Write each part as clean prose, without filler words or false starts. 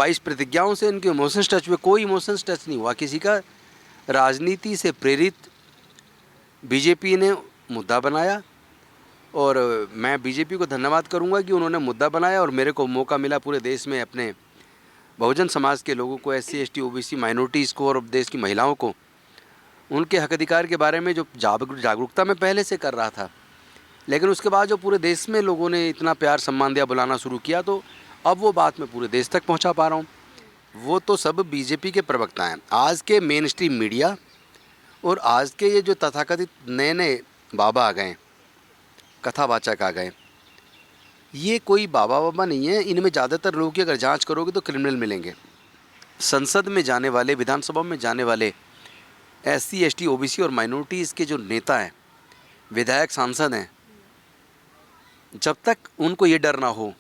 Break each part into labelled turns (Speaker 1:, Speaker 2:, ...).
Speaker 1: 22 प्रतिज्ञाओं से इनके emotions touch हुए, कोई इमोशंस टच नहीं हुआ किसी का। राजनीति से प्रेरित बीजेपी ने मुद्दा बनाया और मैं बीजेपी को धन्यवाद करूंगा कि उन्होंने मुद्दा बनाया और मेरे को मौका मिला पूरे देश में अपने बहुजन समाज के लोगों को, SC ST OBC माइनॉरिटीज़ को और देश की महिलाओं को उनके हक अधिकार के बारे में जो जागरूकता मैं पहले से कर रहा था, लेकिन उसके बाद जो पूरे देश में लोगों ने इतना प्यार सम्मान दिया, बुलाना शुरू किया, तो अब वो बात मैं पूरे देश तक पहुंचा पा रहा हूं। वो तो सब बीजेपी के प्रवक्ता हैं। आज के मेन स्ट्रीम मीडिया और आज के ये जो तथाकथित नए नए बाबा आ गए, कथावाचक आ गए, ये कोई बाबा नहीं है। इनमें ज़्यादातर लोगों की अगर जांच करोगे तो क्रिमिनल मिलेंगे। संसद में जाने वाले, विधानसभा में जाने वाले SC ST OBC और माइनॉरिटीज़ के जो नेता हैं, विधायक, सांसद हैं, जब तक उनको ये डर ना हो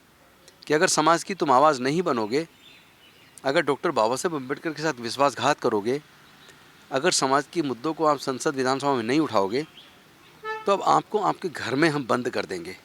Speaker 1: कि अगर समाज की तुम आवाज़ नहीं बनोगे, अगर डॉक्टर बाबा साहेब अम्बेडकर के साथ विश्वासघात करोगे, अगर समाज के मुद्दों को आप संसद विधानसभा में नहीं उठाओगे, तो अब आपको आपके घर में हम बंद कर देंगे।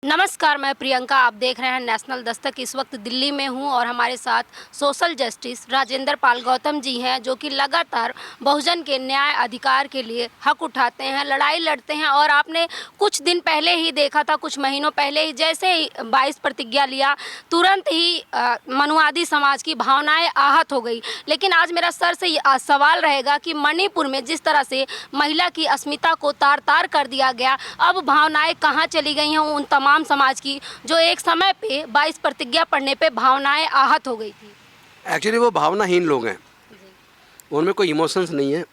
Speaker 2: नमस्कार, मैं प्रियंका, आप देख रहे हैं नेशनल दस्तक। इस वक्त दिल्ली में हूं और हमारे साथ सोशल जस्टिस राजेंद्र पाल गौतम जी हैं, जो कि लगातार बहुजन के न्याय अधिकार के लिए हक उठाते हैं, लड़ाई लड़ते हैं। और आपने कुछ दिन पहले ही देखा था, कुछ महीनों पहले ही, जैसे ही 22 प्रतिज्ञा लिया, तुरंत ही मनुवादी समाज की भावनाएं आहत हो गई। लेकिन आज मेरा सर से सवाल रहेगा कि मणिपुर में जिस तरह से महिला की अस्मिता को तार तार कर दिया गया, अब भावनाएं कहाँ चली गई हैं उन तमाम समाज की, जो एक समय पे 22 प्रतिज्ञा पढ़ने पे भावनाएं आहत हो गई थी।
Speaker 1: एक्चुअली वो भावनाहीन लोग हैं, उनमें कोई इमोशंस नहीं है।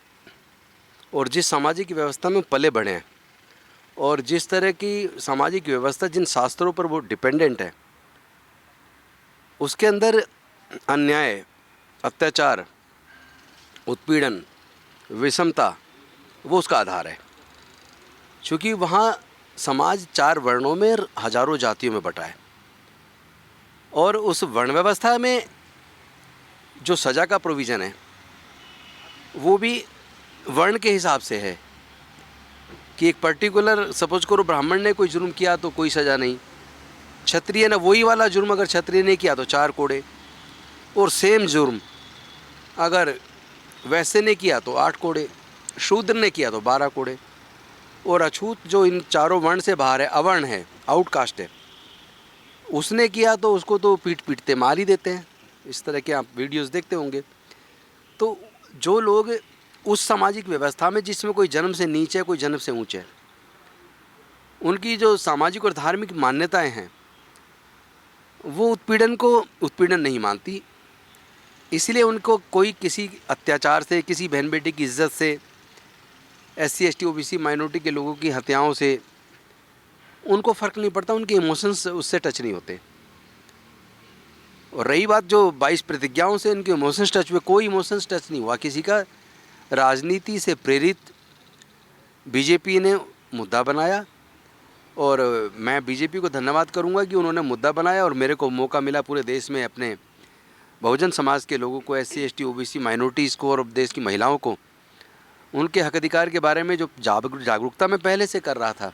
Speaker 1: और जिस सामाजिक व्यवस्था में पले बढ़े हैं और जिस तरह की सामाजिक व्यवस्था, जिन शास्त्रों पर वो डिपेंडेंट है, उसके अंदर अन्याय, अत्याचार, उत्पीड़न, विषमता, वो उसका आधार है। क्योंकि वहाँ समाज 4 वर्णों में हजारों जातियों में बटा है और उस वर्ण व्यवस्था में जो सज़ा का प्रोविज़न है वो भी वर्ण के हिसाब से है कि एक पर्टिकुलर, सपोज करो ब्राह्मण ने कोई जुर्म किया तो कोई सज़ा नहीं, क्षत्रिय ने वही वाला जुर्म अगर क्षत्रिय ने किया तो 4 कोड़े, और सेम जुर्म अगर वैसे ने किया तो 8 कोड़े, शूद्र ने किया तो 12 कोड़े, और अछूत जो इन चारों वर्ण से बाहर है, अवर्ण है, आउटकास्ट है, उसने किया तो उसको तो पीट पीटते मार ही देते हैं। इस तरह के आप वीडियोस देखते होंगे। तो जो लोग उस सामाजिक व्यवस्था में जिसमें कोई जन्म से नीचे है, कोई जन्म से ऊंचे है, उनकी जो सामाजिक और धार्मिक मान्यताएं हैं वो उत्पीड़न को उत्पीड़न नहीं मानती। इसलिए उनको कोई किसी अत्याचार से, किसी बहन बेटी की इज्जत से, SC ST OBC माइनॉरिटी के लोगों की हत्याओं से उनको फ़र्क नहीं पड़ता, उनके इमोशंस उससे टच नहीं होते। और रही बात जो 22 प्रतिज्ञाओं से इनके इमोशंस टच हुए, कोई इमोशंस टच नहीं हुआ किसी का। राजनीति से प्रेरित बीजेपी ने मुद्दा बनाया और मैं बीजेपी को धन्यवाद करूंगा कि उन्होंने मुद्दा बनाया और मेरे को मौका मिला पूरे देश में अपने बहुजन समाज के लोगों को, SC ST OBC माइनॉरिटीज़ को और देश की महिलाओं को उनके हक अधिकार के बारे में जो जागरूकता मैं पहले से कर रहा था,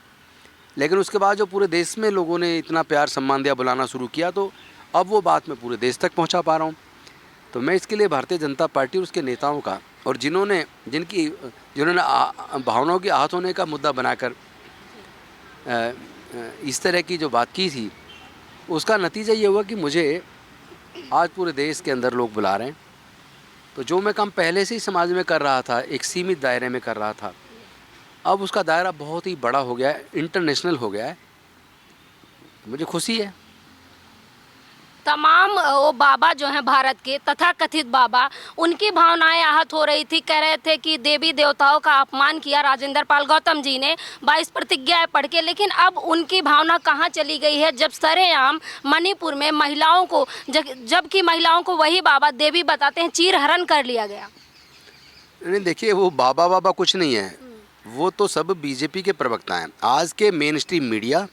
Speaker 1: लेकिन उसके बाद जो पूरे देश में लोगों ने इतना प्यार सम्मान दिया, बुलाना शुरू किया, तो अब वो बात मैं पूरे देश तक पहुंचा पा रहा हूं। तो मैं इसके लिए भारतीय जनता पार्टी और उसके नेताओं का, और जिन्होंने भावनाओं के आहत होने का मुद्दा बनाकर इस तरह की जो बात की थी, उसका नतीजा ये हुआ कि मुझे आज पूरे देश के अंदर लोग बुला रहे हैं। तो जो मैं काम पहले से ही समाज में कर रहा था, एक सीमित दायरे में कर रहा था, अब उसका दायरा बहुत ही बड़ा हो गया है, इंटरनेशनल हो गया है। मुझे खुशी है।
Speaker 2: तमाम वो बाबा जो हैं भारत के तथाकथित बाबा, उनकी भावनाएं आहत हो रही थी। कह रहे थे कि देवी देवताओं का अपमान किया राजेंद्र पाल गौतम जी ने 22 प्रतिज्ञाएं पढ़ के। लेकिन अब उनकी भावना कहाँ चली गई है, जब सरेआम मणिपुर में महिलाओं को, जबकि महिलाओं को वही बाबा देवी बताते हैं, चीरहरण कर लिया गया।
Speaker 1: नहीं, देखिए, वो बाबा कुछ नहीं है, वो तो सब बीजेपी के प्रवक्ता हैं। आज के मेन स्ट्रीम मीडिया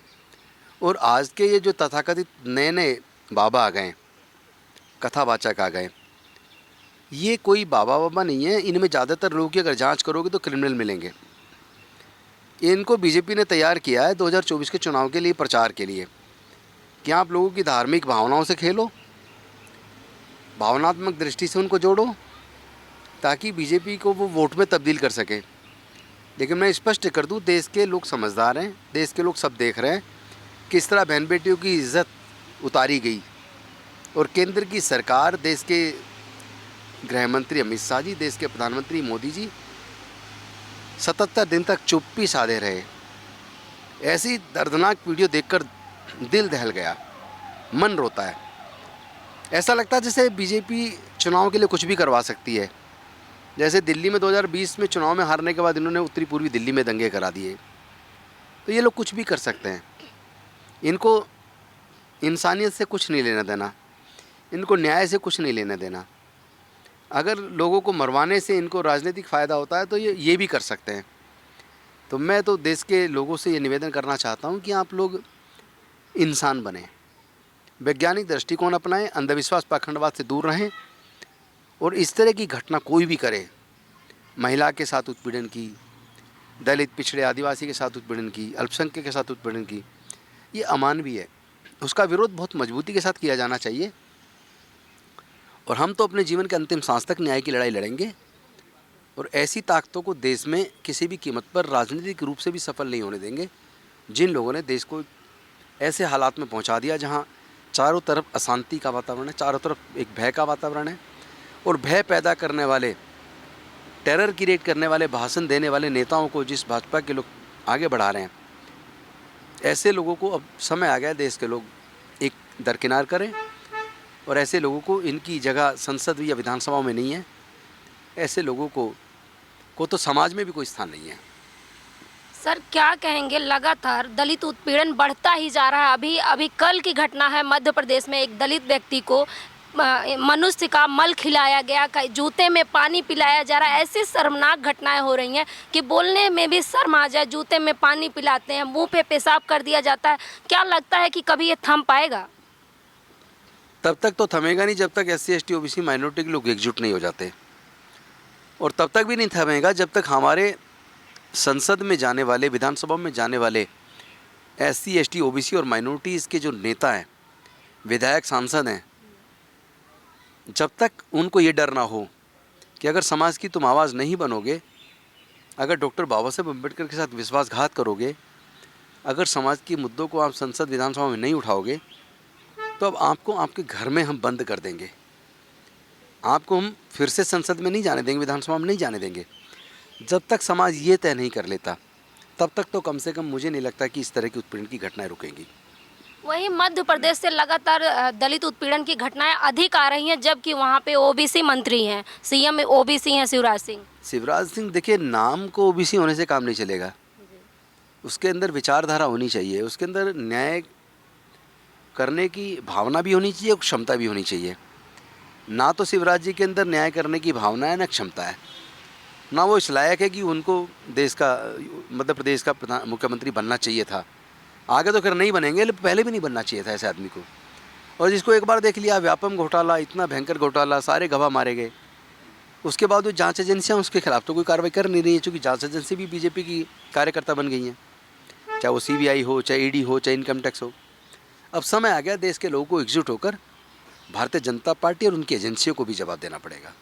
Speaker 1: और आज के ये जो तथाकथित नए नए बाबा आ गए, कथावाचक आ गए, ये कोई बाबा नहीं है। इनमें ज़्यादातर लोगों की अगर जांच करोगे तो क्रिमिनल मिलेंगे। इनको बीजेपी ने तैयार किया है 2024 के चुनाव के लिए, प्रचार के लिए, कि आप लोगों की धार्मिक भावनाओं से खेलो, भावनात्मक दृष्टि से उनको जोड़ो, ताकि बीजेपी को वो वोट में तब्दील कर सके। लेकिन मैं स्पष्ट कर दूं, देश के लोग समझदार हैं, देश के लोग सब देख रहे हैं किस तरह बहन बेटियों की इज्जत उतारी गई, और केंद्र की सरकार, देश के गृह मंत्री अमित शाह जी, देश के प्रधानमंत्री मोदी जी 77 दिन तक चुप्पी साधे रहे। ऐसी दर्दनाक वीडियो देखकर दिल दहल गया, मन रोता है। ऐसा लगता है जैसे बीजेपी चुनाव के लिए कुछ भी करवा सकती है। जैसे दिल्ली में 2020 में चुनाव में हारने के बाद इन्होंने उत्तरी पूर्वी दिल्ली में दंगे करा दिए, तो ये लोग कुछ भी कर सकते हैं। इनको इंसानियत से कुछ नहीं लेना देना, इनको न्याय से कुछ नहीं लेना देना। अगर लोगों को मरवाने से इनको राजनीतिक फ़ायदा होता है तो ये भी कर सकते हैं। तो मैं तो देश के लोगों से ये निवेदन करना चाहता हूँ कि आप लोग इंसान बने, वैज्ञानिक दृष्टिकोण अपनाएं, अंधविश्वास पाखंडवाद से दूर रहें, और इस तरह की घटना कोई भी करे, महिला के साथ उत्पीड़न की, दलित पिछड़े आदिवासी के साथ उत्पीड़न की, अल्पसंख्यक के साथ उत्पीड़न की, ये अमानवीय है। उसका विरोध बहुत मजबूती के साथ किया जाना चाहिए। और हम तो अपने जीवन के अंतिम सांस तक न्याय की लड़ाई लड़ेंगे, और ऐसी ताकतों को देश में किसी भी कीमत पर राजनीतिक रूप से भी सफल नहीं होने देंगे, जिन लोगों ने देश को ऐसे हालात में पहुंचा दिया जहां चारों तरफ अशांति का वातावरण है, चारों तरफ एक भय का वातावरण है, और भय पैदा करने वाले, टेरर क्रिएट करने वाले, भाषण देने वाले नेताओं को जिस भाजपा के लोग आगे बढ़ा रहे हैं, ऐसे लोगों को अब समय आ गया देश के लोग एक दरकिनार करें, और ऐसे लोगों को, इनकी जगह संसद या विधानसभा में नहीं है, ऐसे लोगों को तो समाज में भी कोई स्थान नहीं है।
Speaker 2: सर क्या कहेंगे, लगातार दलित उत्पीड़न बढ़ता ही जा रहा है। अभी कल की घटना है, मध्य प्रदेश में एक दलित व्यक्ति को मनुष्य का मल खिलाया गया, जूते में पानी पिलाया जा रहा है। ऐसी शर्मनाक घटनाएं हो रही हैं कि बोलने में भी शर्म आ जाए। जूते में पानी पिलाते हैं, मुंह पे पेशाब कर दिया जाता है। क्या लगता है कि कभी ये थम पाएगा?
Speaker 1: तब तक तो थमेगा नहीं जब तक SC ST OBC माइनॉरिटी के लोग एकजुट नहीं हो जाते, और तब तक भी नहीं थमेगा जब तक हमारे संसद में जाने वाले, विधानसभा में जाने वाले SC ST OBC और माइनॉरिटीज़ के जो नेता हैं, विधायक, सांसद हैं, जब तक उनको ये डर ना हो कि अगर समाज की तुम आवाज़ नहीं बनोगे, अगर डॉक्टर बाबा साहेब अम्बेडकर के साथ विश्वासघात करोगे, अगर समाज के मुद्दों को आप संसद विधानसभा में नहीं उठाओगे, तो अब आपको आपके घर में हम बंद कर देंगे। आपको हम फिर से संसद में नहीं जाने देंगे, विधानसभा में नहीं जाने देंगे। जब तक समाज ये तय नहीं कर लेता, तब तक तो कम से कम मुझे नहीं लगता कि इस तरह की उत्पीड़न की घटनाएं रुकेंगी।
Speaker 2: वहीं मध्य प्रदेश से लगातार दलित उत्पीड़न की घटनाएं अधिक आ रही हैं, जबकि वहां पे OBC मंत्री हैं, CM OBC हैं शिवराज सिंह।
Speaker 1: शिवराज सिंह, देखिए, नाम को OBC होने से काम नहीं चलेगा। उसके अंदर विचारधारा होनी चाहिए, उसके अंदर न्याय करने की भावना भी होनी चाहिए और क्षमता भी होनी चाहिए। ना तो शिवराज जी के अंदर न्याय करने की भावना है, ना क्षमता है, ना वो इस लायक है कि उनको देश का, मध्य प्रदेश का मुख्यमंत्री बनना चाहिए था। आगे तो खैर नहीं बनेंगे, लेकिन पहले भी नहीं बनना चाहिए था ऐसे आदमी को। और जिसको एक बार देख लिया, व्यापम घोटाला, इतना भयंकर घोटाला, सारे गवाह मारे गए, उसके बाद जो जांच एजेंसियाँ उसके खिलाफ तो कोई कार्रवाई कर नहीं रही है, चूँकि जांच एजेंसी भी बीजेपी की कार्यकर्ता बन गई हैं, चाहे वो CBI हो, चाहे ED हो, चाहे इनकम टैक्स हो। अब समय आ गया देश के लोगों को एकजुट होकर भारतीय जनता पार्टी और उनकी एजेंसियों को भी जवाब देना पड़ेगा।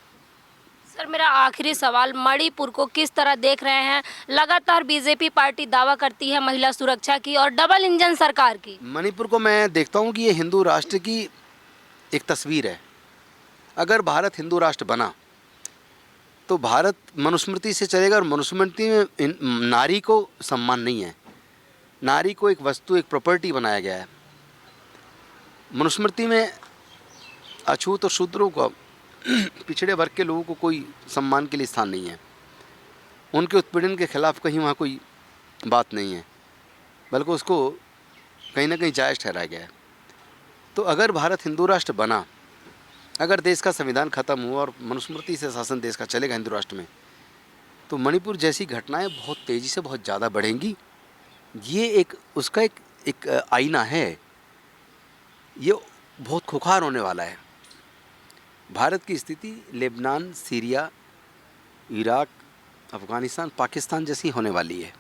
Speaker 2: सर मेरा आखिरी सवाल, मणिपुर को किस तरह देख रहे हैं? लगातार बीजेपी पार्टी दावा करती है महिला सुरक्षा की और डबल इंजन सरकार की।
Speaker 1: मणिपुर को मैं देखता हूँ कि ये हिंदू राष्ट्र की एक तस्वीर है। अगर भारत हिंदू राष्ट्र बना तो भारत मनुस्मृति से चलेगा, और मनुस्मृति में नारी को सम्मान नहीं है, नारी को एक वस्तु, एक प्रॉपर्टी बनाया गया है। मनुस्मृति में अछूत और शूद्रों को, पिछड़े वर्ग के लोगों को कोई सम्मान के लिए स्थान नहीं है। उनके उत्पीड़न के खिलाफ कहीं वहाँ कोई बात नहीं है, बल्कि उसको कहीं ना कहीं जायज़ ठहराया गया है। तो अगर भारत हिंदू राष्ट्र बना, अगर देश का संविधान ख़त्म हुआ और मनुस्मृति से शासन देश का चलेगा हिंदू राष्ट्र में, तो मणिपुर जैसी घटनाएं बहुत तेज़ी से, बहुत ज़्यादा बढ़ेंगी। ये एक उसका एक आईना है, ये बहुत खुखार होने वाला है। भारत की स्थिति Lebanon, Syria, Iraq, Afghanistan, Pakistan जैसी होने वाली है।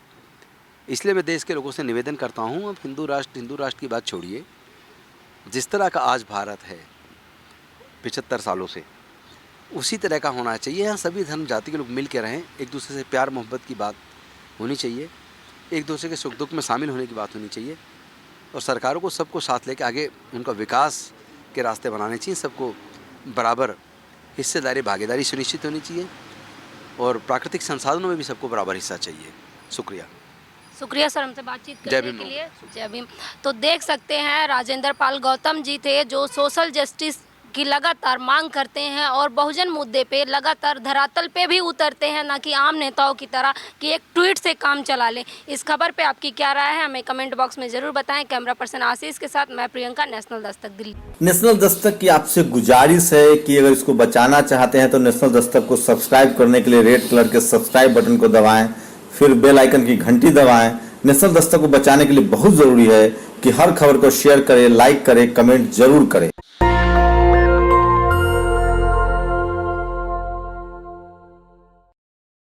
Speaker 1: इसलिए मैं देश के लोगों से निवेदन करता हूँ, अब हिंदू राष्ट्र की बात छोड़िए, जिस तरह का आज भारत है 75 सालों से, उसी तरह का होना चाहिए। यहाँ सभी धर्म जाति के लोग मिल के रहें, एक दूसरे से प्यार मोहब्बत की बात होनी चाहिए, एक दूसरे के सुख दुख में शामिल होने की बात होनी चाहिए, और सरकारों को सबको साथ लेकर आगे उनका विकास के रास्ते बनाने चाहिए। सबको बराबर हिस्सेदारी भागीदारी सुनिश्चित होनी चाहिए, और प्राकृतिक संसाधनों में भी सबको बराबर हिस्सा चाहिए। शुक्रिया।
Speaker 2: शुक्रिया सर हमसे बातचीत
Speaker 1: जय
Speaker 2: करने
Speaker 1: भीम।
Speaker 2: के लिए। जय भीम। तो देख सकते हैं राजेंद्र पाल गौतम जी थे जो सोशल जस्टिस की लगातार मांग करते हैं और बहुजन मुद्दे पे लगातार धरातल पे भी उतरते हैं, ना कि आम नेताओं की तरह कि एक ट्वीट से काम चला लें। इस खबर पे आपकी क्या राय है हमें कमेंट बॉक्स में ज़रूर बताएं। कैमरा पर्सन आशीष के साथ मैं प्रियंका, नेशनल दस्तक दिल्ली।
Speaker 3: नेशनल दस्तक की आपसे गुजारिश है कि अगर इसको बचाना चाहते हैं तो नेशनल दस्तक को सब्सक्राइब करने के लिए रेड कलर के सब्सक्राइब बटन को दबाएं, फिर बेल आइकन की घंटी दबाएं। नेशनल दस्तक को बचाने के लिए बहुत जरूरी है कि हर खबर को शेयर करें, लाइक करें, कमेंट जरूर करें।